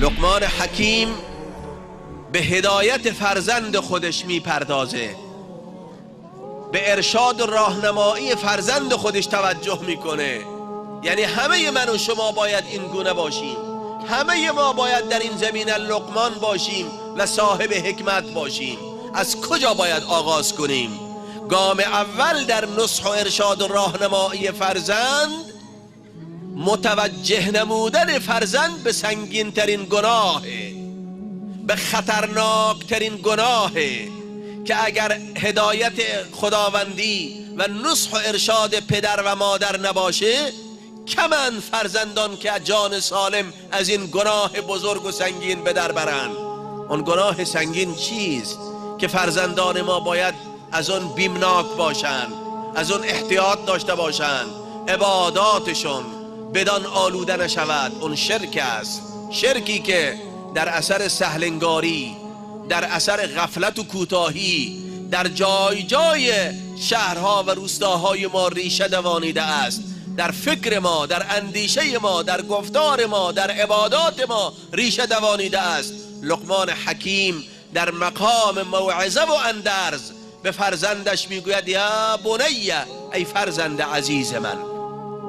لقمان حکیم به هدایت فرزند خودش میپردازه، به ارشاد و راهنمایی فرزند خودش توجه میکنه. یعنی همه من و شما باید این گونه باشیم، همه ما باید در این زمینه لقمان باشیم و صاحب حکمت باشیم. از کجا باید آغاز کنیم؟ گام اول در نصح و ارشاد و راهنمایی فرزند، متوجه نمودن فرزند به سنگین ترین گناهه، به خطرناک ترین گناهه که اگر هدایت خداوندی و نصح و ارشاد پدر و مادر نباشه، کمن فرزندان که جان سالم از این گناه بزرگ و سنگین به در برند. اون گناه سنگین چیست که فرزندان ما باید از اون بیمناک باشند، از اون احتیاط داشته باشند، عباداتشون بدان آلوده نشود. اون شرک است، شرکی که در اثر سهلنگاری، در اثر غفلت و کوتاهی در جای جای شهرها و روستاهای ما ریشه دوانیده است. در فکر ما، در اندیشه ما، در گفتار ما، در عبادات ما ریشه دوانیده است. لقمان حکیم در مقام موعظه و اندرز به فرزندش میگوید یا بنی، ای فرزند عزیز من.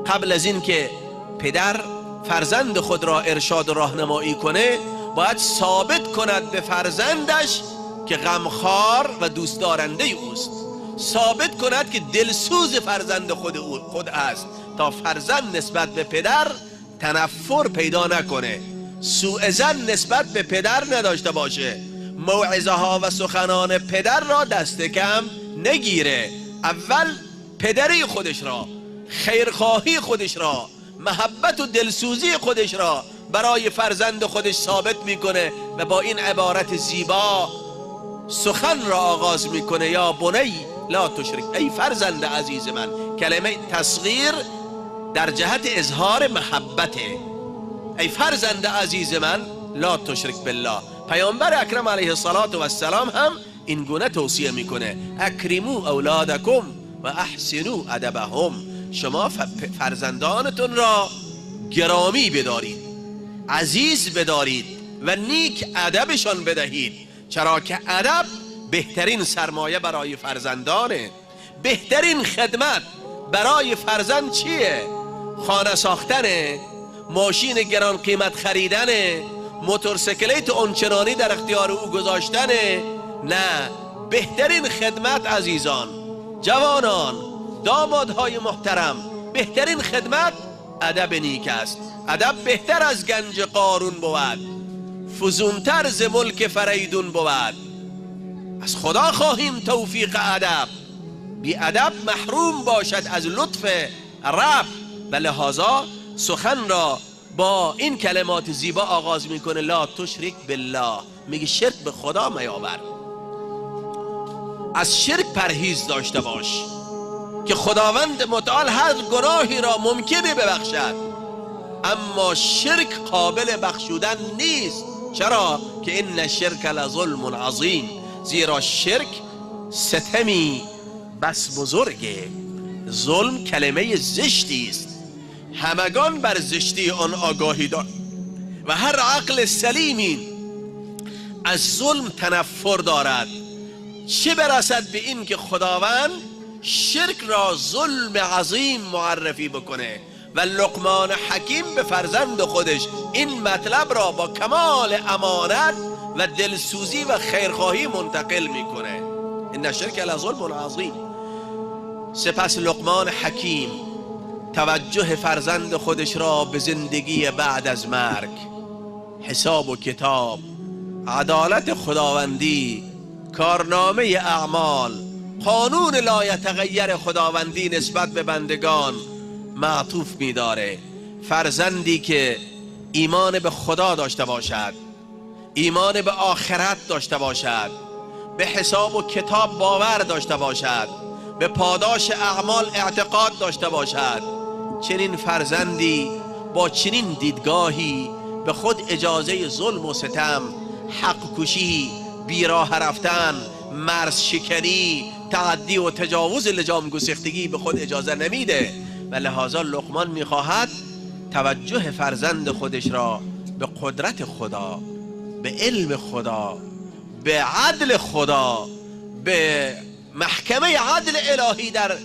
قبل از این که پدر فرزند خود را ارشاد و راهنمایی کنه، باید ثابت کند به فرزندش که غمخوار و دوست دارنده اوست، ثابت کند که دلسوز فرزند خود است، تا فرزند نسبت به پدر تنفر پیدا نکنه، سوء ظن نسبت به پدر نداشته باشه، موعظه ها و سخنان پدر را دست کم نگیره. اول پدری خودش را، خیرخواهی خودش را، محبت و دلسوزی خودش را برای فرزند خودش ثابت میکنه و با این عبارت زیبا سخن را آغاز میکنه: یا بنی لا تشرک، ای فرزند عزیز من. کلمه تصغیر در جهت اظهار محبته. ای فرزند عزیز من لا تشرک بالله. پیامبر اکرم علیه السلام هم این گونه توصیه میکنه: اکرموا اولادکم و احسنوا ادبهم. شما فرزندانتون را گرامی بدارید، عزیز بدارید و نیک ادبشان بدهید، چرا که ادب بهترین سرمایه برای فرزندانه. بهترین خدمت برای فرزند چیه؟ خانه ساختنه، ماشین گران قیمت خریدنه، موتورسیکلت اونچنانی در اختیار او گذاشتنه؟ نه، بهترین خدمت عزیزان، جوانان، دامادهای محترم، بهترین خدمت ادب نیک است. ادب بهتر از گنج قارون بود، فزونتر ز ملک فریدون بود. از خدا خواهیم توفیق ادب. بی ادب محروم باشد از لطف رب، و لحاظا سخن را با این کلمات زیبا آغاز میکنه: لا تشرک بالله. میگه شرک به خدا میاور، از شرک پرهیز داشته باش که خداوند متعال هر گناهی را ممکنه ببخشد، اما شرک قابل بخشودن نیست. چرا؟ که این الشرک لظلم عظیم. زیرا شرک ستمی بس بزرگه. ظلم کلمه زشتی است، همگان بر زشتی آن آگاهی دارند و هر عقل سلیمی از ظلم تنفر دارد. چه برسد به این که خداوند شرک را ظلم عظیم معرفی بکنه و لقمان حکیم به فرزند خودش این مطلب را با کمال امانت و دلسوزی و خیرخواهی منتقل میکنه: ان الشرک لظلم عظیم. سپس لقمان حکیم توجه فرزند خودش را به زندگی بعد از مرگ، حساب و کتاب، عدالت خداوندی، کارنامه اعمال، قانون لایتغیر خداوندی نسبت به بندگان معطوف می‌داره. فرزندی که ایمان به خدا داشته باشد، ایمان به آخرت داشته باشد، به حساب و کتاب باور داشته باشد، به پاداش اعمال اعتقاد داشته باشد، چنین فرزندی با چنین دیدگاهی به خود اجازه ظلم و ستم، حق کشی، بیراه رفتن، مرز شکنی، تعدی و تجاوز لجام گسیختگی به خود اجازه نمیده. و لحاظا لقمان میخواهد توجه فرزند خودش را به قدرت خدا، به علم خدا، به عدل خدا، به محکمه عدل الهی در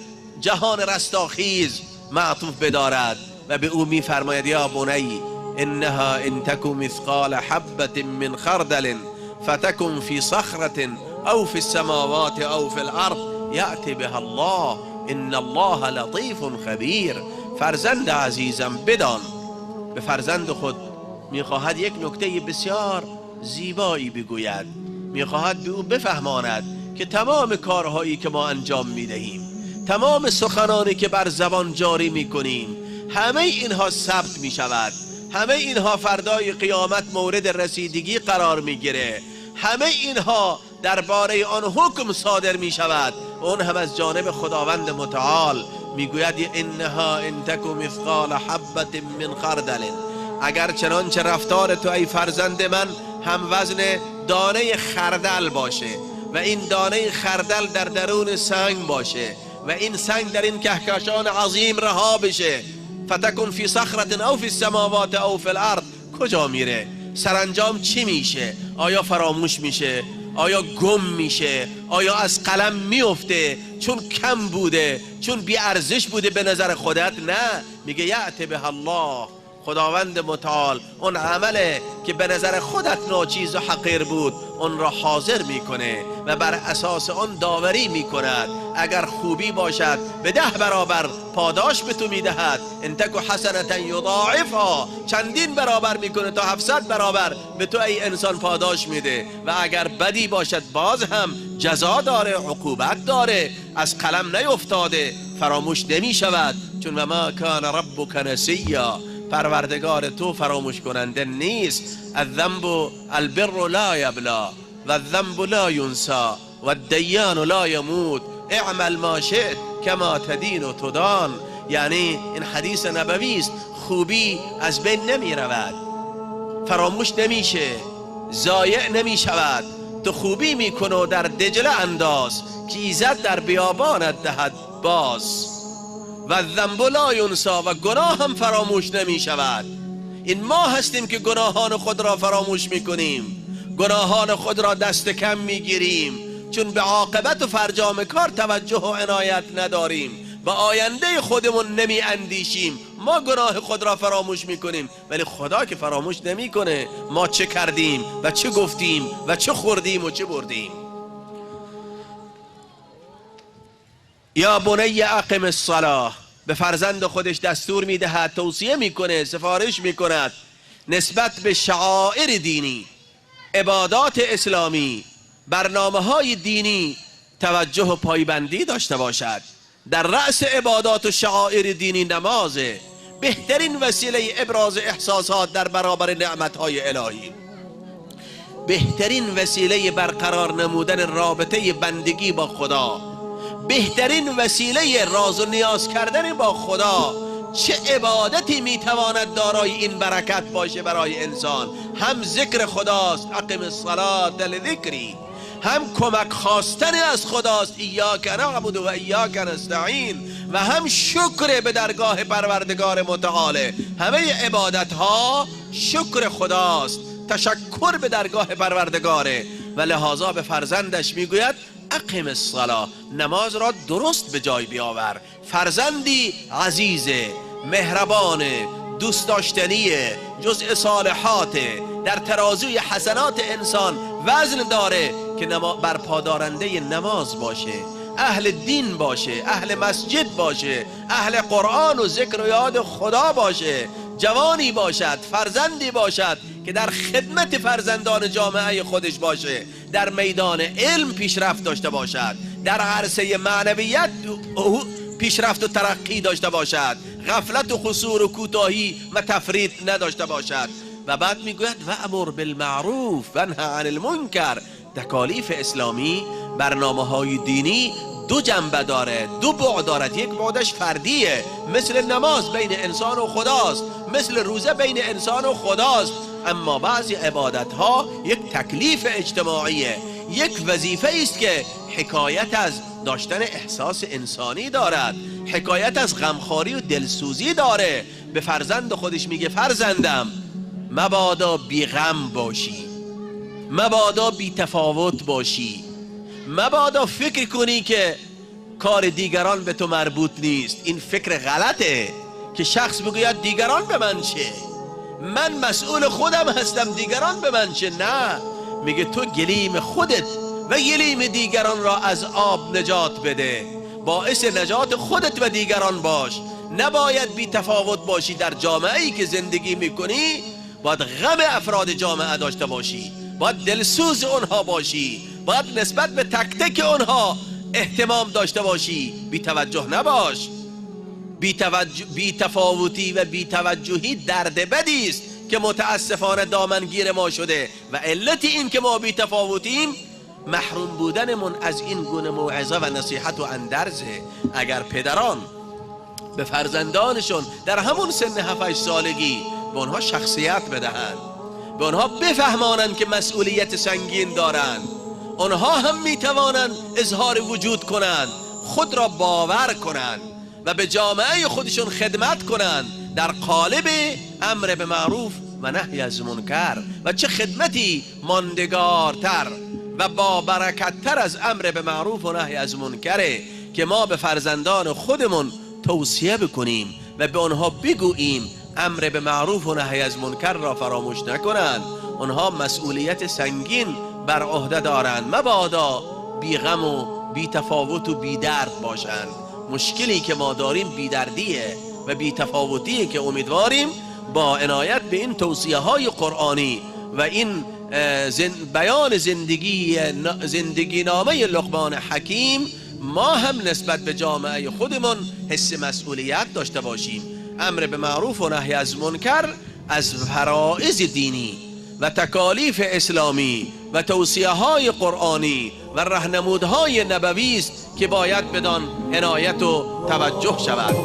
جهان رستاخیز معطوف بدارد و به او میفرماید یا بنی انها ان تکو مثقال حبة من خردل فتکن فی صخرة او فی السماوات او فی الارض یأتی بها الله ان الله لطیف خبیر. فرزند عزیزم بدان، به فرزند خود میخواهد یک نکته بسیار زیبایی بگوید، میخواهد به او بفهماند که تمام کارهایی که ما انجام میدهیم، تمام سخنانی که بر زبان جاری میکنیم، همه اینها ثبت میشود، همه اینها فردای قیامت مورد رسیدگی قرار میگیره، همه اینها درباره آن حکم صادر میشود، اون هم از جانب خداوند متعال. میگوید انها ان تکو مثقال حبة من خردل، اگر چنانچه رفتار تو ای فرزند من هم وزن دانه خردل باشه و این دانه خردل در درون سنگ باشه و این سنگ در این کهکشان عظیم رها بشه، فتکن فی صخرة او فی السماوات او فی الارض، کجا میره؟ سرانجام چی میشه؟ آیا فراموش میشه؟ آیا گم میشه؟ آیا از قلم میفته چون کم بوده، چون بی ارزش بوده به نظر خودت؟ نه، میگه یأتی بها الله، خداوند متعال اون عمله که به نظر خودت ناچیز و حقیر بود اون را حاضر میکنه و بر اساس اون داوری میکند. اگر خوبی باشد به 10 برابر پاداش به تو میدهد، ان تکو حسنة یضاعفها، چندین برابر میکنه تا 700 برابر به تو ای انسان پاداش میده. و اگر بدی باشد باز هم جزا داره، عقوبت داره، از قلم نیفتاده، فراموش نمیشود، چون و ما کان ربک نسیا، پروردگار تو فراموش کننده نیست. الذنب البر لا یبلا و الذنب لا ینسى و الدیان لا یموت اعمل ما شئت کما تدین و تدان. یعنی این حدیث نبوی است، خوبی از بین نمی رود، فراموش نمیشه، ضایع نمی شود. تو خوبی میکنه و در دجله انداز که ایزد در بیابانت دهد باز. و ذنب لا ینسی، و گناه هم فراموش نمی شود. این ما هستیم که گناهان خود را فراموش میکنیم، گناهان خود را دست کم میگیریم، چون به عاقبت و فرجام کار توجه و عنایت نداریم، به آینده خودمون نمی اندیشیم. ما گناه خود را فراموش میکنیم، ولی خدا که فراموش نمیکنه ما چه کردیم و چه گفتیم و چه خوردیم و چه بردیم. یا بنی اقم الصلاة، به فرزند خودش دستور میدهد، توصیه میکنه، سفارش میکند نسبت به شعائر دینی، عبادات اسلامی، برنامه های دینی توجه و پایبندی داشته باشد. در رأس عبادات و شعائر دینی نمازه، بهترین وسیله ابراز احساسات در برابر نعمتهای الهی، بهترین وسیله برقرار نمودن رابطه بندگی با خدا، بهترین وسیله راز و نیاز کردن با خدا. چه عبادتی میتواند دارای این برکت باشه برای انسان؟ هم ذکر خداست، اقم الصلاة لذکری، هم کمک خواستن از خداست، ایاک نعبد و ایاک نستعین، و هم شکر به درگاه پروردگار متعال. همه عبادت ها شکر خداست، تشکر به درگاه پروردگاره. و لحاظا به فرزندش میگوید اقم الصلاة، نماز را درست به جای بیاور. فرزندی عزیزه، مهربانه، دوست داشتنیه، جزء صالحاته، در ترازوی حسنات انسان وزن داره که برپادارنده نماز باشه، اهل دین باشه، اهل مسجد باشه، اهل قرآن و ذکر و یاد خدا باشه، جوانی باشد، فرزندی باشد که در خدمت فرزندان جامعه خودش باشه، در میدان علم پیشرفت داشته باشد، در عرصه معنویت پیشرفت و ترقی داشته باشد، غفلت و قصور و کوتاهی و تفرید نداشته باشد. و بعد میگوید و امر بالمعروف و انه عن المنکر. تکالیف اسلامی، برنامه‌های دینی دو جنبه داره، دو بعد دارد. یک بعدش فردیه، مثل نماز بین انسان و خداست، مثل روزه بین انسان و خداست. اما بعضی عبادت ها یک تکلیف اجتماعیه، یک وظیفه است که حکایت از داشتن احساس انسانی دارد، حکایت از غمخواری و دلسوزی داره. به فرزند خودش میگه فرزندم مبادا بی غم باشی، مبادا بی تفاوت باشی، مبادا فکر کنی که کار دیگران به تو مربوط نیست. این فکر غلطه که شخص بگوید دیگران به من چه، من مسئول خودم هستم، دیگران به من چه. نه، میگه تو گلیم خودت و گلیم دیگران را از آب نجات بده، باعث نجات خودت و دیگران باش. نباید بی تفاوت باشی. در جامعه‌ای که زندگی میکنی باید غم افراد جامعه داشته باشی، باید دلسوز اونها باشی، باید نسبت به تک تک اونها اهتمام داشته باشی. بی توجه نباش. بی تفاوتی و بی توجهی درد بدی است که متاسفانه دامنگیر ما شده و علت این که ما بی تفاوتیم محروم بودنمون از این گونه موعظه و نصیحت و اندرزه. اگر پدران به فرزندانشون در همون سن 7-8 سالگی به اونها شخصیت بدهند، به اونها بفهمانند که مسئولیت سنگین دارند، اونها هم میتوانند اظهار وجود کنند، خود را باور کنند و به جامعه خودشون خدمت کنند در قالب امر به معروف و نهی از منکر. و چه خدمتی ماندگارتر و با برکتتر از امر به معروف و نهی از منکره که ما به فرزندان خودمون توصیه بکنیم و به آنها بگوییم امر به معروف و نهی از منکر را فراموش نکنند. آنها مسئولیت سنگین بر عهده دارند، مبادا بی غم و بی تفاوت و بی درد باشند. مشکلی که ما داریم بی دردیه و بی تفاوتیه که امیدواریم با عنایت به این توصیه های قرآنی و این بیان زندگی نامه لقمان حکیم ما هم نسبت به جامعه خودمون حس مسئولیت داشته باشیم. امر به معروف و نهی از منکر از فرائض دینی و تکالیف اسلامی و توصیه های قرآنی و راهنمودهای نبوی است که باید بدان عنایت و توجه شود.